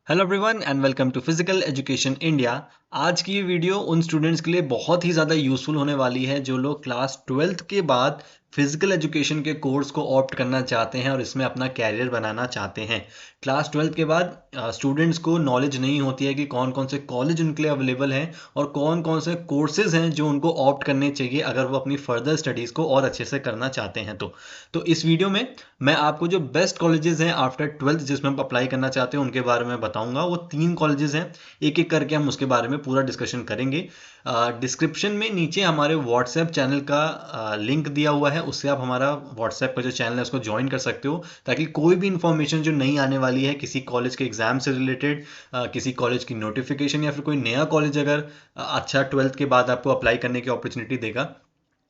Hello everyone and welcome to physical education India. आज की ये वीडियो उन स्टूडेंट्स के लिए बहुत ही ज़्यादा यूज़फुल होने वाली है जो लोग क्लास 12th के बाद फिजिकल एजुकेशन के कोर्स को ऑप्ट करना चाहते हैं और इसमें अपना कैरियर बनाना चाहते हैं। क्लास 12th के बाद स्टूडेंट्स को नॉलेज नहीं होती है कि कौन कौन से कॉलेज उनके लिए अवेलेबल हैं और कौन कौन से कोर्सेज हैं जो उनको ऑप्ट करने चाहिए अगर वो अपनी फर्दर स्टडीज़ को और अच्छे से करना चाहते हैं। तो इस वीडियो में मैं आपको जो बेस्ट कॉलेजेस हैं आफ्टर 12th जिसमें आप अप्लाई करना चाहते हैं उनके बारे में बताऊंगा। वो 3 कॉलेजेस हैं, एक एक करके हम उसके बारे में पूरा डिस्कशन करेंगे। डिस्क्रिप्शन में नीचे हमारे व्हाट्सएप चैनल का लिंक दिया हुआ है, उससे आप हमारा व्हाट्सएप का जो चैनल है उसको ज्वाइन कर सकते हो ताकि कोई भी इंफॉर्मेशन जो नई आने वाली है किसी कॉलेज के एग्जाम से रिलेटेड, किसी कॉलेज की नोटिफिकेशन या फिर कोई नया कॉलेज अगर अच्छा 12th के बाद आपको अप्लाई करने की अपॉर्चुनिटी देगा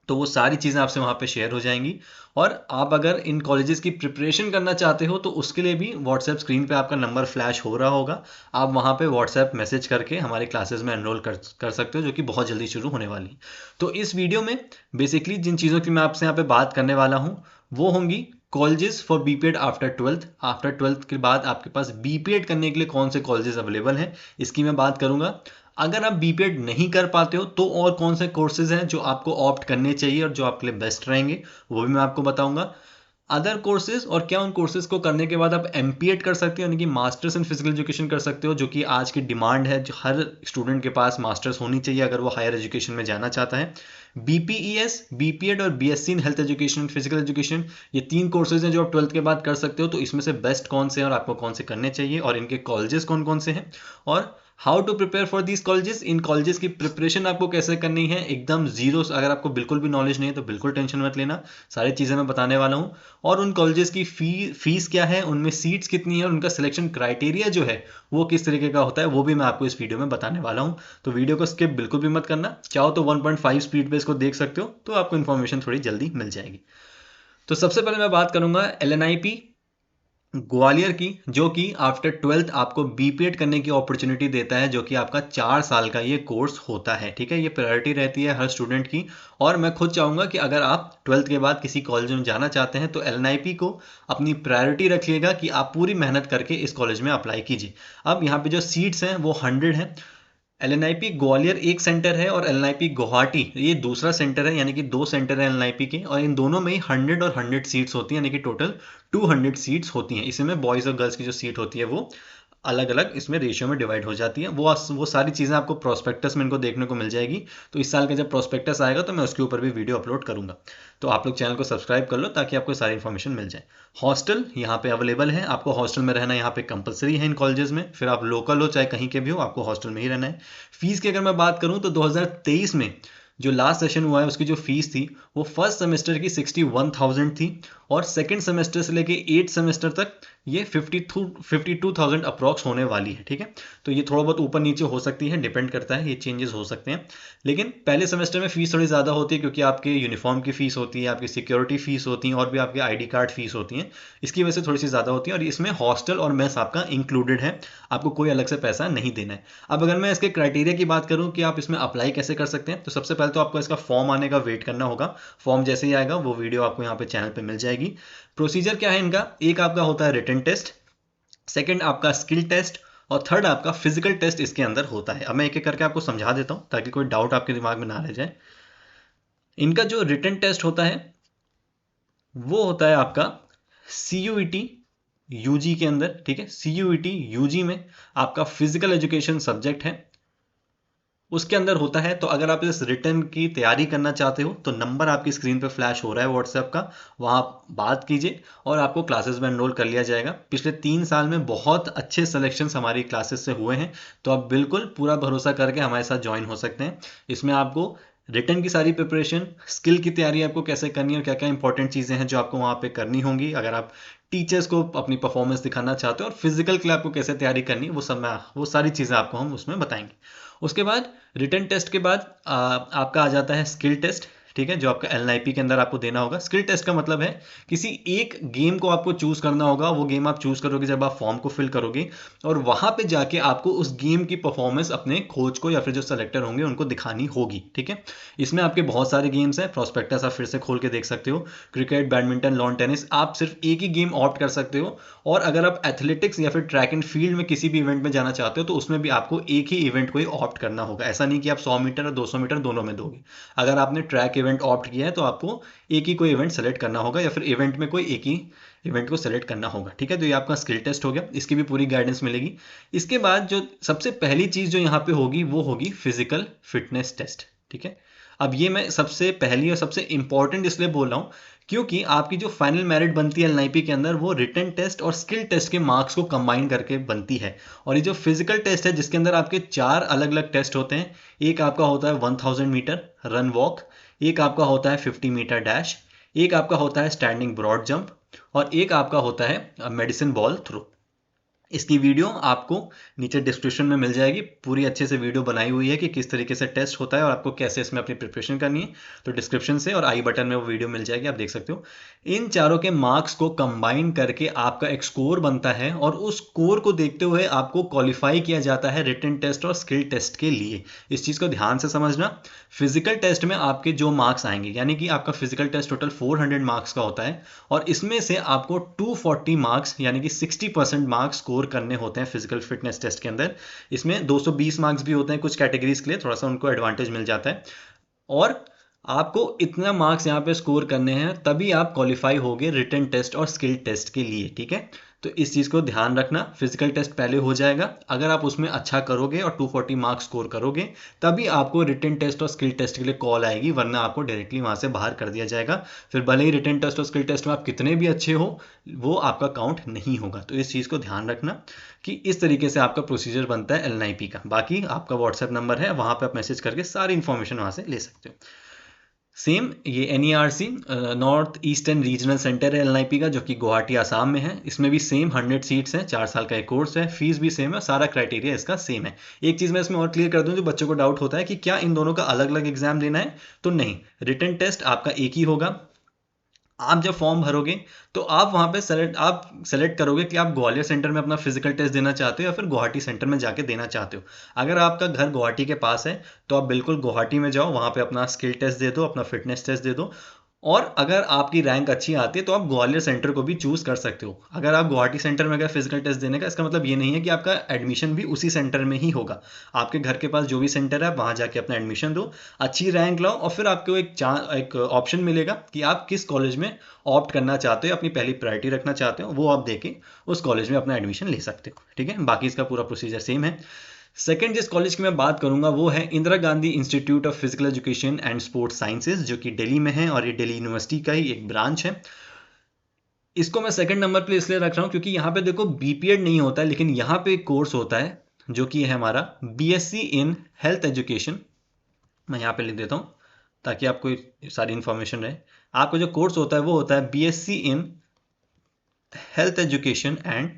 तो वो सारी चीज़ें आपसे वहाँ पे शेयर हो जाएंगी। और आप अगर इन कॉलेजेस की प्रिपरेशन करना चाहते हो तो उसके लिए भी व्हाट्सएप स्क्रीन पे आपका नंबर फ्लैश हो रहा होगा, आप वहाँ पे व्हाट्सएप मैसेज करके हमारे क्लासेस में एनरोल कर सकते हो जो कि बहुत जल्दी शुरू होने वाली है। तो इस वीडियो में बेसिकली जिन चीज़ों की मैं आपसे यहाँ पे बात करने वाला हूँ वो होंगी colleges for BPEd after 12th। After 12th के बाद आपके पास बीपीएड करने के लिए कौन से कॉलेजेस अवेलेबल हैं इसकी मैं बात करूंगा। अगर आप बीपीएड नहीं कर पाते हो तो और कौन से कोर्सेज हैं जो आपको ऑप्ट करने चाहिए और जो आपके लिए बेस्ट रहेंगे वो भी मैं आपको बताऊंगा। अदर कोर्सेज और क्या उन कोर्सेज को करने के बाद आप एमपीएड कर सकते हो यानी कि मास्टर्स इन फिजिकल एजुकेशन कर सकते हो, जो कि आज की डिमांड है, जो हर स्टूडेंट के पास मास्टर्स होनी चाहिए अगर वो हायर एजुकेशन में जाना चाहता है। बीपीईएस, बीपीएड और BSc in health education physical education, ये 3 कोर्सेज हैं जो आप 12th के बाद कर सकते हो। तो इसमें से बेस्ट कौन से हैं और आपको कौन से करने चाहिए और इनके कॉलेजेस कौन कौन से हैं और how to prepare for these colleges, इन कॉलेजेस की प्रिपरेशन आपको कैसे करनी है एकदम जीरो। अगर आपको बिल्कुल भी नॉलेज नहीं है तो बिल्कुल टेंशन मत लेना, सारी चीज़ें मैं बताने वाला हूँ। और उन कॉलेजेस की फीस क्या है, उनमें सीट्स कितनी है, उनका सिलेक्शन क्राइटेरिया जो है वो किस तरीके का होता है वो भी मैं आपको इस वीडियो में बताने वाला हूँ। तो वीडियो को स्किप बिल्कुल भी मत करना, चाहो तो 1.5 स्पीड पे इसको देख सकते हो तो आपको इन्फॉर्मेशन थोड़ी जल्दी मिल जाएगी। तो सबसे पहले मैं बात करूंगा एलएनआईपी ग्वालियर की, जो कि आफ्टर 12th आपको बीपीएड करने की अपॉर्चुनिटी देता है, जो कि आपका 4 साल का ये कोर्स होता है। ठीक है, ये प्रायोरिटी रहती है हर स्टूडेंट की। और मैं खुद चाहूँगा कि अगर आप 12th के बाद किसी कॉलेज में जाना चाहते हैं तो एलएनआईपी को अपनी प्रायोरिटी रखिएगा कि आप पूरी मेहनत करके इस कॉलेज में अप्लाई कीजिए। अब यहाँ पे जो सीट्स हैं वो 100 हैं। एलएनआईपी ग्वालियर एक सेंटर है और एलएनआईपी गुवाहाटी ये दूसरा सेंटर है, यानी कि 2 सेंटर है एलएनआईपी के, और इन दोनों में ही 100 और 100 सीट्स होती हैं, यानी कि टोटल 200 सीट्स होती हैं। इसमें बॉयज़ और गर्ल्स की जो सीट होती है वो अलग अलग इसमें रेशियो में डिवाइड हो जाती है। वो सारी चीज़ें आपको प्रोस्पेक्टस में इनको देखने को मिल जाएगी। तो इस साल का जब प्रोस्पेक्टस आएगा तो मैं उसके ऊपर भी वीडियो अपलोड करूंगा। तो आप लोग चैनल को सब्सक्राइब कर लो ताकि आपको सारी इन्फॉर्मेशन मिल जाए। हॉस्टल यहाँ पे अवेलेबल है, आपको हॉस्टल में रहना यहाँ पे कंपलसरी है इन कॉलेजेस में, फिर आप लोकल हो चाहे कहीं के भी हो आपको हॉस्टल में ही रहना है। फीस की अगर मैं बात करूँ तो 2023 में जो लास्ट सेशन हुआ है उसकी जो फीस थी वो फर्स्ट सेमेस्टर की 61,000 थी और सेकंड सेमेस्टर से लेके 8 सेमेस्टर तक ये 52,000 अप्रॉक्स होने वाली है। ठीक है, तो ये थोड़ा बहुत ऊपर नीचे हो सकती है, डिपेंड करता है, ये चेंजेस हो सकते हैं। लेकिन पहले सेमेस्टर में फीस थोड़ी ज़्यादा होती है क्योंकि आपके यूनिफॉर्म की फीस होती है, आपकी सिक्योरिटी फीस होती है और भी आपके आईडी कार्ड फीस होती हैं, इसकी वजह से थोड़ी सी ज़्यादा होती है। और इसमें हॉस्टल और मेस आपका इंक्लूडेड है, आपको कोई अलग से पैसा नहीं देना है। अब अगर मैं इसके क्राइटेरिया की बात करूँ कि आप इसमें अप्लाई कैसे कर सकते हैं, तो सबसे पहले तो आपको इसका फॉर्म आने का वेट करना होगा। फॉर्म जैसे ही आएगा वो वीडियो आपको यहाँ पे चैनल पे मिल जाएगी। प्रोसीजर क्या है इनका, एक आपका होता है रिटन टेस्ट, सेकंड आपका स्किल टेस्ट और थर्ड आपका फिजिकल टेस्ट इसके अंदर होता है। अब मैं एक एक करके आपको समझा देता हूँ ताकि कोई डाउट आपके दिमाग में ना रह जाए। इनका जो रिटन टेस्ट होता है वो होता है आपका CUET यूजी के अंदर। ठीक है, CUET यूजी में आपका फिजिकल एजुकेशन सब्जेक्ट है, उसके अंदर होता है। तो अगर आप इस रिटर्न की तैयारी करना चाहते हो तो नंबर आपकी स्क्रीन पे फ्लैश हो रहा है व्हाट्सएप का, वहाँ बात कीजिए और आपको क्लासेस में एनरोल कर लिया जाएगा। पिछले 3 साल में बहुत अच्छे सिलेक्शंस हमारी क्लासेस से हुए हैं, तो आप बिल्कुल पूरा भरोसा करके हमारे साथ ज्वाइन हो सकते हैं। इसमें आपको रिटर्न की सारी प्रिपरेशन, स्किल की तैयारी आपको कैसे करनी है और क्या क्या इंपॉर्टेंट चीज़ें हैं जो आपको वहाँ पे करनी होंगी अगर आप टीचर्स को अपनी परफॉर्मेंस दिखाना चाहते हो, और फिजिकल के लिए आपको कैसे तैयारी करनी है वो सारी चीज़ें आपको हम उसमें बताएंगे। उसके बाद रिटन टेस्ट के बाद आपका आ जाता है स्किल टेस्ट। ठीक है, जो आपका एलएनआईपी के अंदर आपको देना होगा। स्किल टेस्ट का मतलब है किसी एक गेम को आपको चूज करना होगा, वो गेम आप चूज करोगे जब आप फॉर्म को फिल करोगे और वहां पे जाके आपको उस गेम की परफॉर्मेंस अपने कोच को या फिर जो सेलेक्टर होंगे उनको दिखानी होगी। ठीक है, इसमें आपके बहुत सारे गेम्स हैं, प्रोस्पेक्टस आप फिर से खोल के देख सकते हो, क्रिकेट, बैडमिंटन, लॉन टेनिस, आप सिर्फ एक ही गेम ऑप्ट कर सकते हो और अगर आप एथलेटिक्स या फिर ट्रैक एंड फील्ड में किसी भी इवेंट में जाना चाहते हो तो उसमें भी आपको एक ही इवेंट को ही ऑप्ट करना होगा। ऐसा नहीं कि आप 100 मीटर और 200 मीटर दोनों में दोगे। अगर आपने ट्रैक इवेंट ऑप्ट किया है तो आपको एक ही कोई इवेंट सेलेक्ट करना होगा, या फिर इवेंट में कोई एक ही इवेंट को सेलेक्ट करना होगा। ठीक है, तो ये आपका स्किल टेस्ट हो गया, इसकी भी पूरी गाइडेंस मिलेगी। इसके बाद जो सबसे पहली चीज़ जो यहाँ पे होगी वो होगी फिजिकल फिटनेस टेस्ट। ठीक है, अब ये मैं सबसे पहली और सबसे इंपॉर्टेंट इसलिए बोल रहा हूँ क्योंकि आपकी जो फाइनल मेरिट बनती है एलएनआईपी के अंदर वो रिटन टेस्ट और स्किल टेस्ट के मार्क्स को कंबाइन करके बनती है। और ये जो फिजिकल टेस्ट है जिसके अंदर आपके 4 अलग अलग टेस्ट होते हैं, एक आपका होता है 1000 मीटर रन वॉक, एक आपका होता है 50 मीटर डैश, एक आपका होता है स्टैंडिंग ब्रॉड जंप, और एक आपका होता है मेडिसिन बॉल थ्रो। इसकी वीडियो आपको नीचे डिस्क्रिप्शन में मिल जाएगी, पूरी अच्छे से वीडियो बनाई हुई है कि किस तरीके से टेस्ट होता है और आपको कैसे इसमें अपनी प्रिपरेशन करनी है। तो डिस्क्रिप्शन से और आई बटन में वो वीडियो मिल जाएगी, आप देख सकते हो। इन चारों के मार्क्स को कंबाइन करके आपका एक स्कोर बनता है और उस स्कोर को देखते हुए आपको क्वालिफाई किया जाता है रिटन टेस्ट और स्किल टेस्ट के लिए। इस चीज़ को ध्यान से समझना। फिजिकल टेस्ट में आपके जो मार्क्स आएंगे, यानी कि आपका फिजिकल टेस्ट टोटल 400 मार्क्स का होता है और इसमें से आपको 240 मार्क्स यानी कि 60% मार्क्स स्कोर करने होते हैं फिजिकल फिटनेस टेस्ट के अंदर। इसमें 220 मार्क्स भी होते हैं कुछ कैटेगरीज के लिए, थोड़ा सा उनको एडवांटेज मिल जाता है। और आपको इतना मार्क्स यहाँ पे स्कोर करने हैं तभी आप क्वालिफाई होगे रिटन टेस्ट और स्किल टेस्ट के लिए। ठीक है, तो इस चीज़ को ध्यान रखना। फिजिकल टेस्ट पहले हो जाएगा, अगर आप उसमें अच्छा करोगे और 240 मार्क्स स्कोर करोगे तभी आपको रिटन टेस्ट और स्किल टेस्ट के लिए कॉल आएगी, वरना आपको डायरेक्टली वहाँ से बाहर कर दिया जाएगा। फिर भले ही रिटन टेस्ट और स्किल टेस्ट में आप कितने भी अच्छे हो वो आपका काउंट नहीं होगा। तो इस चीज़ को ध्यान रखना कि इस तरीके से आपका प्रोसीजर बनता है एलएनआईपी का। बाकी आपका व्हाट्सएप नंबर है, वहाँ पर आप मैसेज करके सारी इन्फॉर्मेशन वहाँ से ले सकते हो। सेम ये एनईआरसी नॉर्थ ईस्टर्न रीजनल सेंटर है एलएनआईपी का, जो कि गुवाहाटी आसाम में है। इसमें भी सेम 100 सीट्स हैं, 4 साल का एक कोर्स है, फीस भी सेम है, सारा क्राइटेरिया इसका सेम है। एक चीज़ मैं इसमें और क्लियर कर दूं, जो बच्चों को डाउट होता है कि क्या इन दोनों का अलग अलग एग्जाम देना है, तो नहीं, रिटन टेस्ट आपका एक ही होगा। आप जब फॉर्म भरोगे तो आप वहाँ पे सेलेक्ट करोगे कि आप ग्वालियर सेंटर में अपना फिजिकल टेस्ट देना चाहते हो या फिर गुवाहाटी सेंटर में जाके देना चाहते हो। अगर आपका घर गुवाहाटी के पास है तो आप बिल्कुल गुवाहाटी में जाओ, वहाँ पे अपना स्किल टेस्ट दे दो, अपना फिटनेस टेस्ट दे दो। और अगर आपकी रैंक अच्छी आती है तो आप ग्वालियर सेंटर को भी चूज कर सकते हो। अगर आप गुवाहाटी सेंटर में गए फिजिकल टेस्ट देने का, इसका मतलब ये नहीं है कि आपका एडमिशन भी उसी सेंटर में ही होगा। आपके घर के पास जो भी सेंटर है वहां जाके अपना एडमिशन दो, अच्छी रैंक लाओ, और फिर आपको एक ऑप्शन मिलेगा कि आप किस कॉलेज में ऑप्ट करना चाहते हो, अपनी पहली प्रायोरिटी रखना चाहते हो, वो आप देके उस कॉलेज में अपना एडमिशन ले सकते हो। ठीक है, बाकी इसका पूरा प्रोसीजर सेम है। सेकेंड जिस कॉलेज की मैं बात करूंगा वो है Indira Gandhi institute of physical education and sports sciences, जो कि दिल्ली में है और ये दिल्ली यूनिवर्सिटी का ही एक ब्रांच है। इसको मैं सेकंड नंबर पे इसलिए रख रहा हूँ क्योंकि यहाँ पे देखो बीपीएड नहीं होता है, लेकिन यहाँ पे एक कोर्स होता है जो कि है हमारा बीएससी इन हेल्थ एजुकेशन। मैं यहाँ पे लिख देता हूँ ताकि आपको सारी इंफॉर्मेशन रहे। आपका जो कोर्स होता है वो होता है BSc in health education and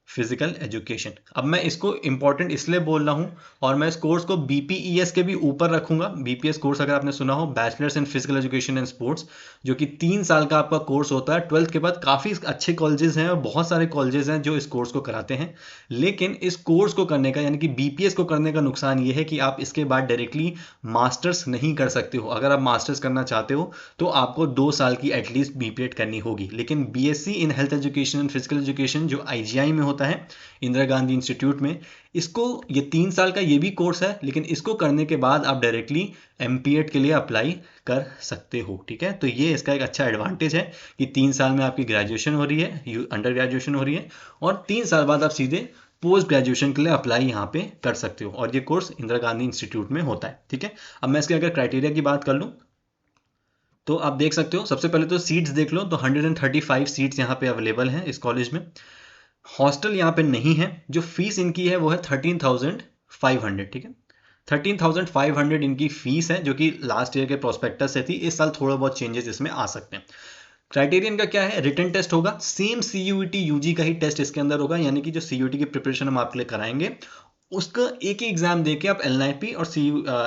physical education. अब मैं इसको इंपॉर्टेंट इसलिए बोल रहा हूँ और मैं इस कोर्स को बीपीईएस के भी ऊपर रखूंगा। बीपीएस कोर्स अगर आपने सुना हो, bachelors in physical education and sports, जो कि 3 साल का आपका कोर्स होता है। 12th के बाद काफ़ी अच्छे कॉलेजेस हैं और बहुत सारे कॉलेजेस हैं जो इस कोर्स को कराते हैं। लेकिन इस कोर्स को करने का, यानी कि बीपीएस को करने का नुकसान ये है कि आप इसके बाद डायरेक्टली मास्टर्स नहीं कर सकते हो। अगर आप मास्टर्स करना चाहते हो तो आपको 2 साल की एटलीस्ट बीपीएड करनी होगी। लेकिन BSc in health education and physical education जो आईजीआई में होता है, इंदिरा गांधी इंस्टीट्यूट में, इसको ये 3 साल का ये भी कोर्स है, लेकिन इसको करने के बाद आप डायरेक्टली एमपीएड के लिए अप्लाई कर सकते हो। ठीक है, तो ये इसका एक अच्छा एडवांटेज है कि 3 साल में आपकी ग्रेजुएशन हो रही है, अंडर ग्रेजुएशन हो रही है, और 3 साल बाद आप सीधे पोस्ट ग्रेजुएशन के लिए अप्लाई यहाँ पे कर सकते हो। और ये कोर्स इंदिरा गांधी इंस्टीट्यूट में होता है। ठीक है, अब मैं इसके अगर क्राइटेरिया की बात कर लूँ तो आप देख सकते हो, सबसे पहले तो सीट्स देख लो, तो 135 सीट्स यहाँ पे अवेलेबल हैं इस कॉलेज में। हॉस्टल यहाँ पे नहीं है। जो फीस इनकी है वो है 13,500। ठीक है, 13,500 इनकी फीस है, जो कि लास्ट ईयर के प्रोस्पेक्टस से थी। इस साल थोड़ा बहुत चेंजेस इसमें आ सकते हैं। क्राइटेरियन का क्या है, रिटन टेस्ट होगा, सेम सीयूईटी यूजी का ही टेस्ट इसके अंदर होगा, यानी कि जो सीयूईटी की प्रिपरेशन हम आपके लिए कराएंगे उसका एक ही एग्जाम देके आप एलएनआईपी और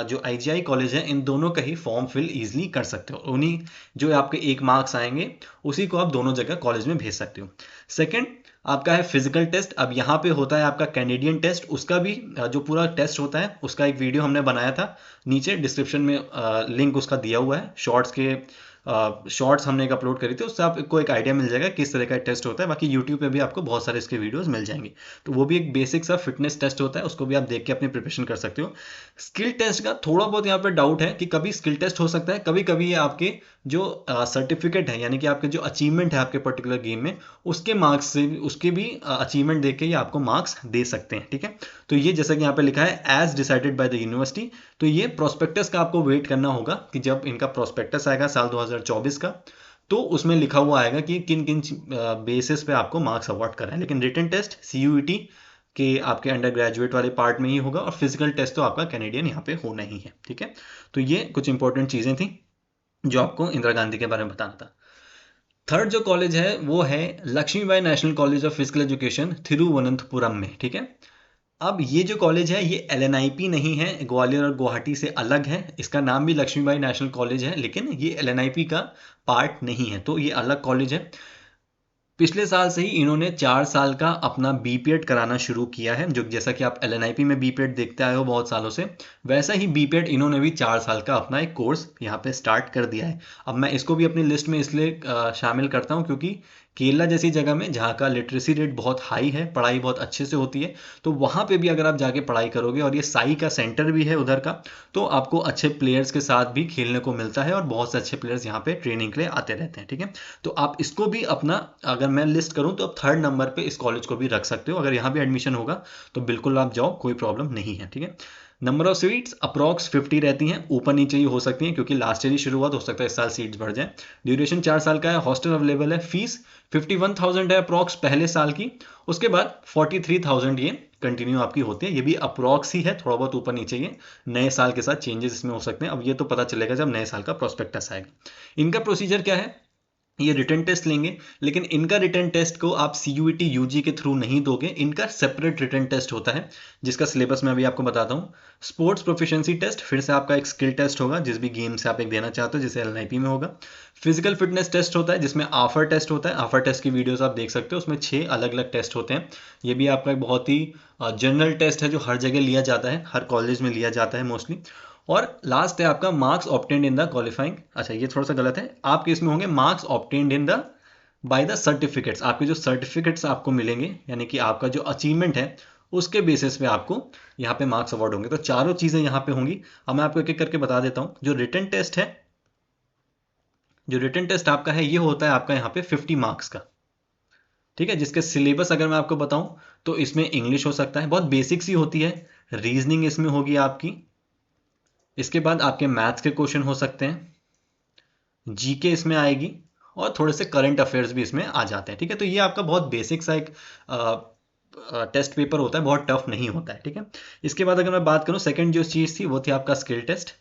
जो आईजीआई कॉलेज है इन दोनों का ही फॉर्म फिल इजीली कर सकते हो। उन्हीं जो आपके 1 मार्क्स आएंगे उसी को आप दोनों जगह कॉलेज में भेज सकते हो। सेकंड आपका है फिजिकल टेस्ट। अब यहाँ पे होता है आपका कैनेडियन टेस्ट, उसका भी जो पूरा टेस्ट होता है उसका एक वीडियो हमने बनाया था, नीचे डिस्क्रिप्शन में लिंक उसका दिया हुआ है, शॉर्ट्स के शॉर्ट्स हमने एक अपलोड करी थी, उससे आपको एक आइडिया मिल जाएगा किस तरह का टेस्ट होता है। बाकी यूट्यूब पे भी आपको बहुत सारे इसके वीडियोस मिल जाएंगे। तो वो भी एक बेसिक सा फिटनेस टेस्ट होता है, उसको भी आप देख के अपनी प्रिपरेशन कर सकते हो। स्किल टेस्ट का थोड़ा बहुत यहाँ पे डाउट है कि कभी स्किल टेस्ट हो सकता है, कभी कभी ये आपके जो सर्टिफिकेट है, यानी कि आपके जो अचीवमेंट है आपके पर्टिकुलर गेम में, उसके मार्क्स से उसके भी अचीवमेंट देख के ये आपको मार्क्स दे सकते हैं। ठीक है, तो ये जैसा कि यहाँ पे लिखा है as decided by the university, तो ये प्रोस्पेक्टस का आपको वेट करना होगा कि जब इनका प्रोस्पेक्टस आएगा साल 2024 का, तो उसमें लिखा हुआ आएगा कि किन किन बेसिस पे आपको मार्क्स अवार्ड करा है। लेकिन रिटन टेस्ट सीयूईटी के आपके अंडर ग्रेजुएट वाले पार्ट में ही होगा, और फिजिकल टेस्ट तो आपका कैनेडियन यहाँ पे होना ही है। ठीक है, तो ये कुछ इंपॉर्टेंट चीजें थी जो आपको इंदिरा गांधी के बारे में बताना था। थर्ड जो कॉलेज है वो है Lakshmibai national college of physical education Thiruvananthapuram में। ठीक है, अब ये जो कॉलेज है ये एलएनआईपी नहीं है, ग्वालियर और गुवाहाटी से अलग है। इसका नाम भी लक्ष्मीबाई नेशनल कॉलेज है, लेकिन ये एलएनआईपी का पार्ट नहीं है, तो ये अलग कॉलेज है। पिछले साल से ही इन्होंने 4 साल का अपना बीपीएड कराना शुरू किया है, जो जैसा कि आप एलएनआईपी में बीपीएड देखते आए हो बहुत सालों से, वैसा ही बीपीएड इन्होंने भी 4 साल का अपना एक कोर्स यहाँ पे स्टार्ट कर दिया है। अब मैं इसको भी अपनी लिस्ट में इसलिए शामिल करता हूँ क्योंकि केरला जैसी जगह में जहाँ का लिटरेसी रेट बहुत हाई है, पढ़ाई बहुत अच्छे से होती है, तो वहाँ पे भी अगर आप जाके पढ़ाई करोगे, और ये साई का सेंटर भी है उधर का, तो आपको अच्छे प्लेयर्स के साथ भी खेलने को मिलता है, और बहुत से अच्छे प्लेयर्स यहाँ पे ट्रेनिंग के लिए आते रहते हैं। ठीक है, तो आप इसको भी अपना, अगर मैं लिस्ट करूं तो आप 3rd नंबर पे इस कॉलेज को भी रख सकते हो। अगर यहाँ भी एडमिशन होगा तो बिल्कुल आप जाओ, कोई प्रॉब्लम नहीं है। ठीक है, नंबर ऑफ सीट्स अप्रॉक्स 50 रहती हैं, ऊपर नीचे ही हो सकती हैं क्योंकि लास्ट ईयर ही शुरुआत, हो सकता है इस साल सीट्स बढ़ जाए। ड्यूरेशन 4 साल का है, हॉस्टल अवेलेबल है, फीस 51,000 है अप्रॉक्स पहले साल की, उसके बाद 43,000 ये कंटिन्यू आपकी होती है। ये भी अप्रॉक्स ही है, थोड़ा बहुत ऊपर नीचे, ये नए साल के साथ चेंजेस इसमें हो सकते हैं। अब ये तो पता चलेगा जब नए साल का प्रोस्पेक्टस आएगा। इनका प्रोसीजर क्या है, ये रिटन टेस्ट लेंगे, लेकिन इनका रिटन टेस्ट को आप सीयूईटी यूजी के थ्रू नहीं दोगे, इनका सेपरेट रिटन टेस्ट होता है जिसका सिलेबस मैं अभी आपको बताता हूँ। स्पोर्ट्स प्रोफिशिएंसी टेस्ट, फिर से आपका एक स्किल टेस्ट होगा जिस भी गेम से आप एक देना चाहते हो, जैसे एलएनआईपी में होगा। फिजिकल फिटनेस टेस्ट होता है जिसमें आफर टेस्ट होता है, आफर टेस्ट की वीडियोस आप देख सकते हो, उसमें 6 अलग अलग टेस्ट होते हैं। ये भी आपका एक बहुत ही जनरल टेस्ट है जो हर जगह लिया जाता है, हर कॉलेज में लिया जाता है मोस्टली। और लास्ट है आपका marks obtained in the qualifying, अच्छा ये थोड़ा सा गलत है, आपके इसमें होंगे marks obtained in the by the certificates, आपके जो सर्टिफिकेट्स आपको मिलेंगे, यानी कि आपका जो अचीवमेंट है उसके बेसिस पे आपको यहाँ पे मार्क्स अवार्ड होंगे। तो चारों चीजें यहाँ पे होंगी। अब मैं आपको एक एक करके बता देता हूँ। जो रिटन टेस्ट है, जो रिटन टेस्ट आपका है, ये होता है आपका यहाँ पे 50 मार्क्स का। ठीक है, जिसके सिलेबस अगर मैं आपको बताऊं तो इसमें इंग्लिश हो सकता है, बहुत बेसिक सी होती है, रीजनिंग इसमें होगी आपकी, इसके बाद आपके मैथ्स के क्वेश्चन हो सकते हैं, जीके इसमें आएगी, और थोड़े से करंट अफेयर्स भी इसमें आ जाते हैं। ठीक है, तो ये आपका बहुत बेसिक सा एक टेस्ट पेपर होता है, बहुत टफ नहीं होता है। ठीक है, इसके बाद अगर मैं बात करूं, सेकंड जो चीज़ थी वो थी आपका स्किल टेस्ट।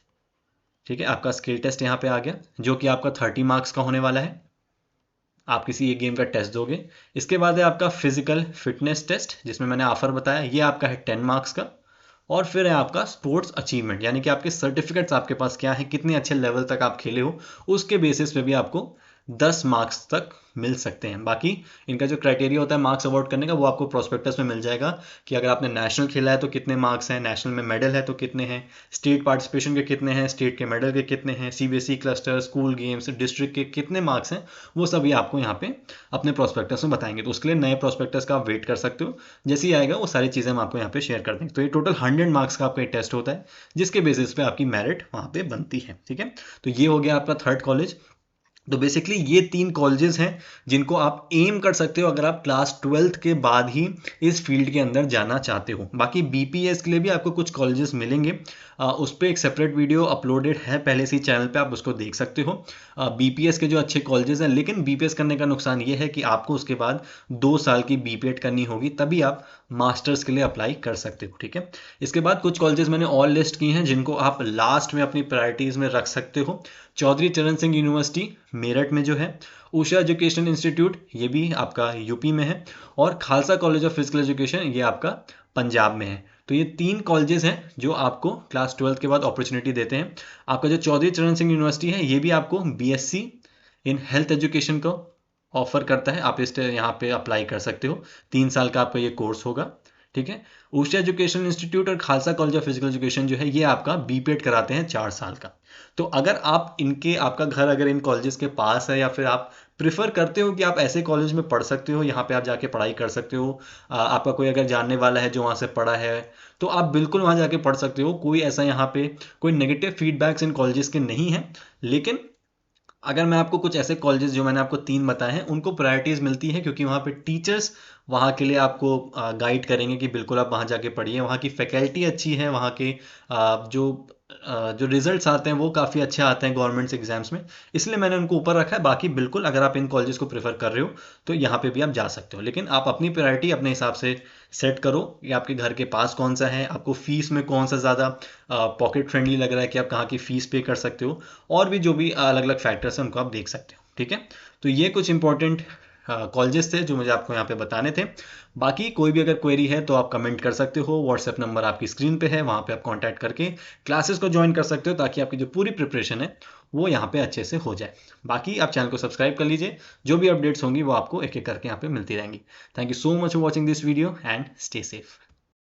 ठीक है, आपका स्किल टेस्ट यहाँ पे आ गया, जो कि आपका 30 मार्क्स का होने वाला है। आप किसी एक गेम का टेस्ट दोगे। इसके बाद है आपका फिजिकल फिटनेस टेस्ट, जिसमें मैंने ऑफर बताया, ये आपका है 10 मार्क्स का। और फिर है आपका स्पोर्ट्स अचीवमेंट, यानी कि आपके सर्टिफिकेट्स आपके पास क्या है, कितने अच्छे लेवल तक आप खेले हो, उसके बेसिस पे भी आपको 10 मार्क्स तक मिल सकते हैं। बाकी इनका जो क्राइटेरिया होता है मार्क्स अवार्ड करने का, वो आपको प्रोस्पेक्टस में मिल जाएगा कि अगर आपने नेशनल खेला है तो कितने मार्क्स हैं, नेशनल में मेडल है तो कितने हैं, स्टेट पार्टिसिपेशन के कितने हैं, स्टेट के मेडल के कितने हैं, CBSE cluster, school games, district के कितने मार्क्स हैं, वो सभी आपको यहाँ पे अपने प्रोस्पेक्टस में बताएंगे। तो उसके लिए नए प्रोस्पेक्टस का आप वेट कर सकते हो, जैसे ही आएगा वो सारी चीज़ें हम आपको यहाँ पे शेयर कर देंगे। तो ये टोटल 100 मार्क्स का आपका टेस्ट होता है, जिसके बेसिस पे आपकी मेरिट वहाँ पे बनती है। ठीक है, तो ये हो गया आपका थर्ड कॉलेज। तो बेसिकली ये 3 कॉलेजेस हैं जिनको आप एम कर सकते हो अगर आप क्लास 12th के बाद ही इस फील्ड के अंदर जाना चाहते हो। बाकी बीपीएस के लिए भी आपको कुछ कॉलेजेस मिलेंगे, उस पर एक सेपरेट वीडियो अपलोडेड है पहले से ही चैनल पे, आप उसको देख सकते हो। बीपीएस के जो अच्छे कॉलेजेस हैं, लेकिन बीपीएस करने का नुकसान ये है कि आपको उसके बाद 2 साल की बीपीएड करनी होगी, तभी आप मास्टर्स के लिए अप्लाई कर सकते हो। ठीक है, इसके बाद कुछ कॉलेजेस मैंने और लिस्ट की हैं जिनको आप लास्ट में अपनी प्रायोरिटीज में रख सकते हो। चौधरी चरण सिंह यूनिवर्सिटी मेरठ में जो है, उषा एजुकेशन इंस्टीट्यूट ये भी आपका यूपी में है, और Khalsa college of physical education ये आपका पंजाब में है। तो ये 3 कॉलेजेस हैं जो आपको क्लास 12th के बाद अपॉर्चुनिटी देते हैं। आपका जो चौधरी चरण सिंह यूनिवर्सिटी है, ये भी आपको बीएससी इन हेल्थ एजुकेशन को ऑफर करता है, आप इस यहाँ पे अप्लाई कर सकते हो। 3 साल का आपका ये कोर्स होगा। ठीक है। ऊषा एजुकेशन इंस्टीट्यूट और Khalsa college of physical education जो है ये आपका बीपीएड कराते हैं 4 साल का। तो अगर आप इनके आपका घर अगर इन कॉलेजेस के पास है या फिर आप प्रिफर करते हो कि आप ऐसे कॉलेज में पढ़ सकते हो, यहाँ पे आप जाके पढ़ाई कर सकते हो, आपका कोई अगर जानने वाला है जो वहाँ से पढ़ा है, तो आप बिल्कुल वहाँ जाके पढ़ सकते हो। कोई ऐसा यहाँ पे कोई नेगेटिव फीडबैक्स इन कॉलेजेस के नहीं है। लेकिन अगर मैं आपको कुछ ऐसे कॉलेजेस जो मैंने आपको 3 बताए हैं उनको प्रायोरिटीज़ मिलती है, क्योंकि वहाँ पे टीचर्स वहाँ के लिए आपको गाइड करेंगे कि बिल्कुल आप वहाँ जाके पढ़िए। वहाँ की फैकल्टी अच्छी है, वहाँ के जो रिजल्ट्स आते हैं वो काफ़ी अच्छे आते हैं गवर्नमेंट्स एग्जाम्स में, इसलिए मैंने उनको ऊपर रखा है। बाकी बिल्कुल अगर आप इन कॉलेजेस को प्रेफर कर रहे हो तो यहाँ पे भी आप जा सकते हो, लेकिन आप अपनी प्रायोरिटी अपने हिसाब से सेट करो कि आपके घर के पास कौन सा है, आपको फीस में कौन सा ज़्यादा पॉकेट फ्रेंडली लग रहा है कि आप कहाँ की फ़ीस पे कर सकते हो, और भी जो भी अलग अलग फैक्टर्स हैं उनको आप देख सकते हो। ठीक है, तो ये कुछ इंपॉर्टेंट कॉलेजेस थे जो मुझे आपको यहाँ पे बताने थे। बाकी कोई भी अगर क्वेरी है तो आप कमेंट कर सकते हो, व्हाट्सएप नंबर आपकी स्क्रीन पे है, वहाँ पे आप कांटेक्ट करके क्लासेस को ज्वाइन कर सकते हो, ताकि आपकी जो पूरी प्रिपरेशन है वो यहाँ पे अच्छे से हो जाए। बाकी आप चैनल को सब्सक्राइब कर लीजिए, जो भी अपडेट्स होंगी वो आपको एक एक करके यहाँ पे मिलती रहेंगी। Thank you so much for watching this video and stay safe.